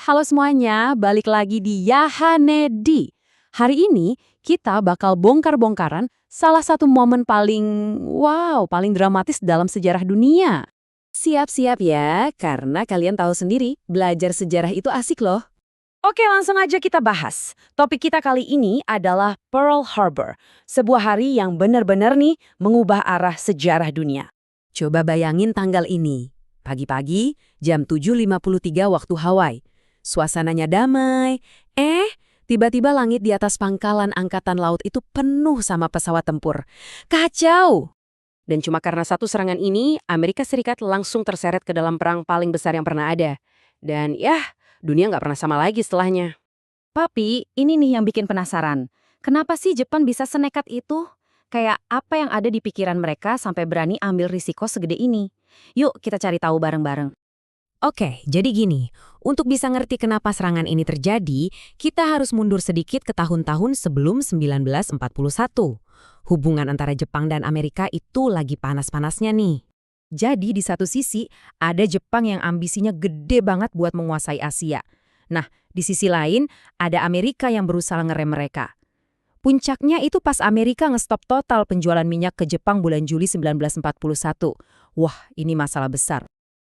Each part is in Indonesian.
halo semuanya, balik lagi di Yahanedi. Hari ini kita bakal bongkar-bongkaran salah satu momen paling dramatis dalam sejarah dunia. Siap-siap ya, karena kalian tahu sendiri, belajar sejarah itu asik loh. Oke, langsung aja kita bahas. Topik kita kali ini adalah Pearl Harbor, sebuah hari yang benar-benar nih mengubah arah sejarah dunia. Coba bayangin tanggal ini. Pagi-pagi, jam 7.53 waktu Hawaii. Suasananya damai. Tiba-tiba langit di atas pangkalan angkatan laut itu penuh sama pesawat tempur. Kacau! Dan cuma karena satu serangan ini, Amerika Serikat langsung terseret ke dalam perang paling besar yang pernah ada. Dan dunia nggak pernah sama lagi setelahnya. Papi, ini nih yang bikin penasaran. Kenapa sih Jepang bisa senekat itu? Kayak apa yang ada di pikiran mereka sampai berani ambil risiko segede ini? Yuk kita cari tahu bareng-bareng. Oke, jadi gini. Untuk bisa ngerti kenapa serangan ini terjadi, kita harus mundur sedikit ke tahun-tahun sebelum 1941. Hubungan antara Jepang dan Amerika itu lagi panas-panasnya nih. Jadi di satu sisi, ada Jepang yang ambisinya gede banget buat menguasai Asia. Nah, di sisi lain, ada Amerika yang berusaha ngerem mereka. Puncaknya itu pas Amerika ngestop total penjualan minyak ke Jepang bulan Juli 1941. Wah, ini masalah besar.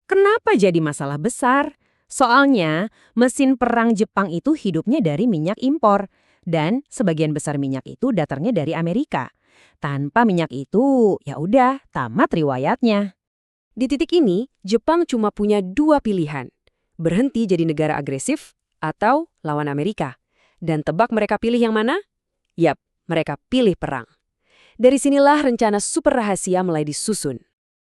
Kenapa jadi masalah besar? Soalnya, mesin perang Jepang itu hidupnya dari minyak impor. Dan sebagian besar minyak itu datangnya dari Amerika. Tanpa minyak itu, ya udah, tamat riwayatnya. Di titik ini, Jepang cuma punya dua pilihan. Berhenti jadi negara agresif atau lawan Amerika. Dan tebak mereka pilih yang mana? Yap, mereka pilih perang. Dari sinilah rencana super rahasia mulai disusun.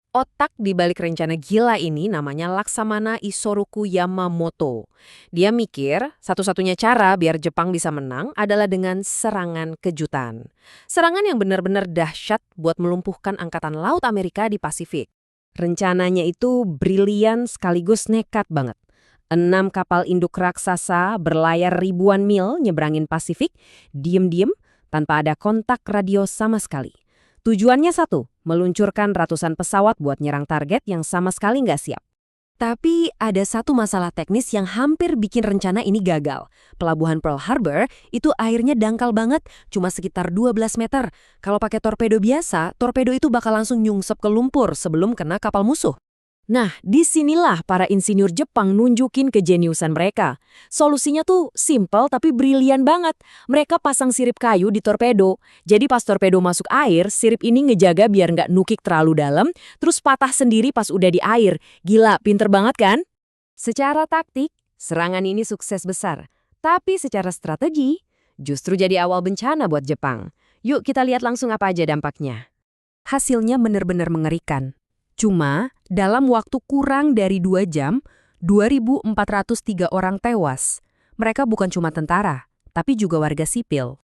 Otak di balik rencana gila ini namanya Laksamana Isoroku Yamamoto. Dia mikir satu-satunya cara biar Jepang bisa menang adalah dengan serangan kejutan. Serangan yang benar-benar dahsyat buat melumpuhkan angkatan laut Amerika di Pasifik. Rencananya itu brilian sekaligus nekat banget. 6 kapal induk raksasa berlayar ribuan mil nyebrangin Pasifik, diem-diem, tanpa ada kontak radio sama sekali. Tujuannya satu, meluncurkan ratusan pesawat buat nyerang target yang sama sekali nggak siap. Tapi ada satu masalah teknis yang hampir bikin rencana ini gagal. Pelabuhan Pearl Harbor itu airnya dangkal banget, cuma sekitar 12 meter. Kalau pakai torpedo biasa, torpedo itu bakal langsung nyungsep ke lumpur sebelum kena kapal musuh. Nah, disinilah para insinyur Jepang nunjukin kejeniusan mereka. Solusinya tuh simple tapi brilian banget. Mereka pasang sirip kayu di torpedo. Jadi pas torpedo masuk air, sirip ini ngejaga biar nggak nukik terlalu dalam, terus patah sendiri pas udah di air. Gila, pinter banget kan? Secara taktik, serangan ini sukses besar. Tapi secara strategi, justru jadi awal bencana buat Jepang. Yuk kita lihat langsung apa aja dampaknya. Hasilnya benar-benar mengerikan. Cuma, dalam waktu kurang dari 2 jam, 2.403 orang tewas. Mereka bukan cuma tentara, tapi juga warga sipil.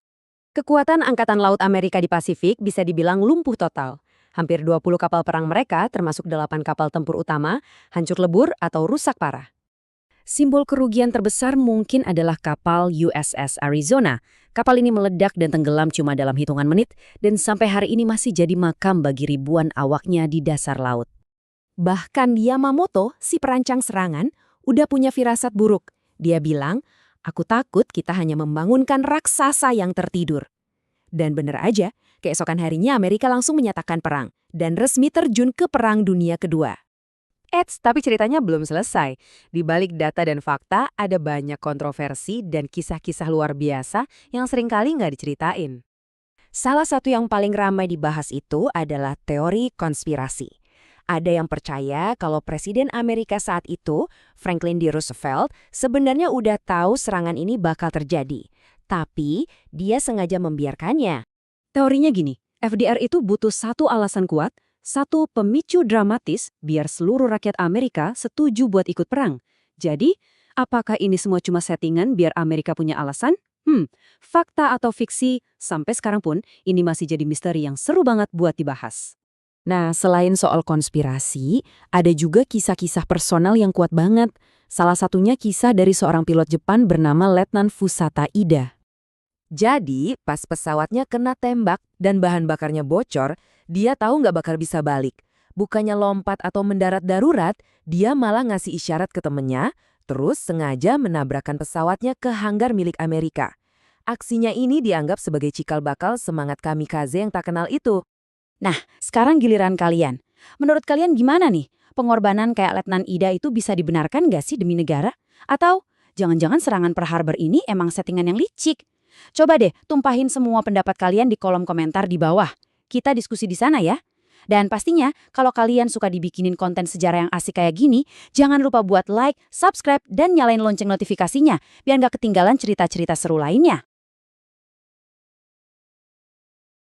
Kekuatan Angkatan Laut Amerika di Pasifik bisa dibilang lumpuh total. Hampir 20 kapal perang mereka, termasuk 8 kapal tempur utama, hancur lebur atau rusak parah. Simbol kerugian terbesar mungkin adalah kapal USS Arizona. Kapal ini meledak dan tenggelam cuma dalam hitungan menit dan sampai hari ini masih jadi makam bagi ribuan awaknya di dasar laut. Bahkan Yamamoto, si perancang serangan, udah punya firasat buruk. Dia bilang, aku takut kita hanya membangunkan raksasa yang tertidur. Dan bener aja, keesokan harinya Amerika langsung menyatakan perang dan resmi terjun ke Perang Dunia Kedua. Tapi ceritanya belum selesai. Di balik data dan fakta, ada banyak kontroversi dan kisah-kisah luar biasa yang seringkali nggak diceritain. Salah satu yang paling ramai dibahas itu adalah teori konspirasi. Ada yang percaya kalau Presiden Amerika saat itu, Franklin D. Roosevelt, sebenarnya udah tahu serangan ini bakal terjadi. Tapi, dia sengaja membiarkannya. Teorinya gini, FDR itu butuh satu alasan kuat, satu pemicu dramatis biar seluruh rakyat Amerika setuju buat ikut perang. Jadi, apakah ini semua cuma settingan biar Amerika punya alasan? Fakta atau fiksi, sampai sekarang pun ini masih jadi misteri yang seru banget buat dibahas. Nah, selain soal konspirasi, ada juga kisah-kisah personal yang kuat banget. Salah satunya kisah dari seorang pilot Jepang bernama Letnan Fusata Ida. Jadi, pas pesawatnya kena tembak dan bahan bakarnya bocor, dia tahu nggak bakal bisa balik. Bukannya lompat atau mendarat darurat, dia malah ngasih isyarat ke temennya, terus sengaja menabrakkan pesawatnya ke hanggar milik Amerika. Aksinya ini dianggap sebagai cikal bakal semangat kamikaze yang tak kenal itu. Nah, sekarang giliran kalian. Menurut kalian gimana nih? Pengorbanan kayak Letnan Ida itu bisa dibenarkan nggak sih demi negara? Atau jangan-jangan serangan Pearl Harbor ini emang settingan yang licik? Coba deh tumpahin semua pendapat kalian di kolom komentar di bawah. Kita diskusi di sana ya. Dan pastinya kalau kalian suka dibikinin konten sejarah yang asik kayak gini, jangan lupa buat like, subscribe, dan nyalain lonceng notifikasinya biar nggak ketinggalan cerita-cerita seru lainnya.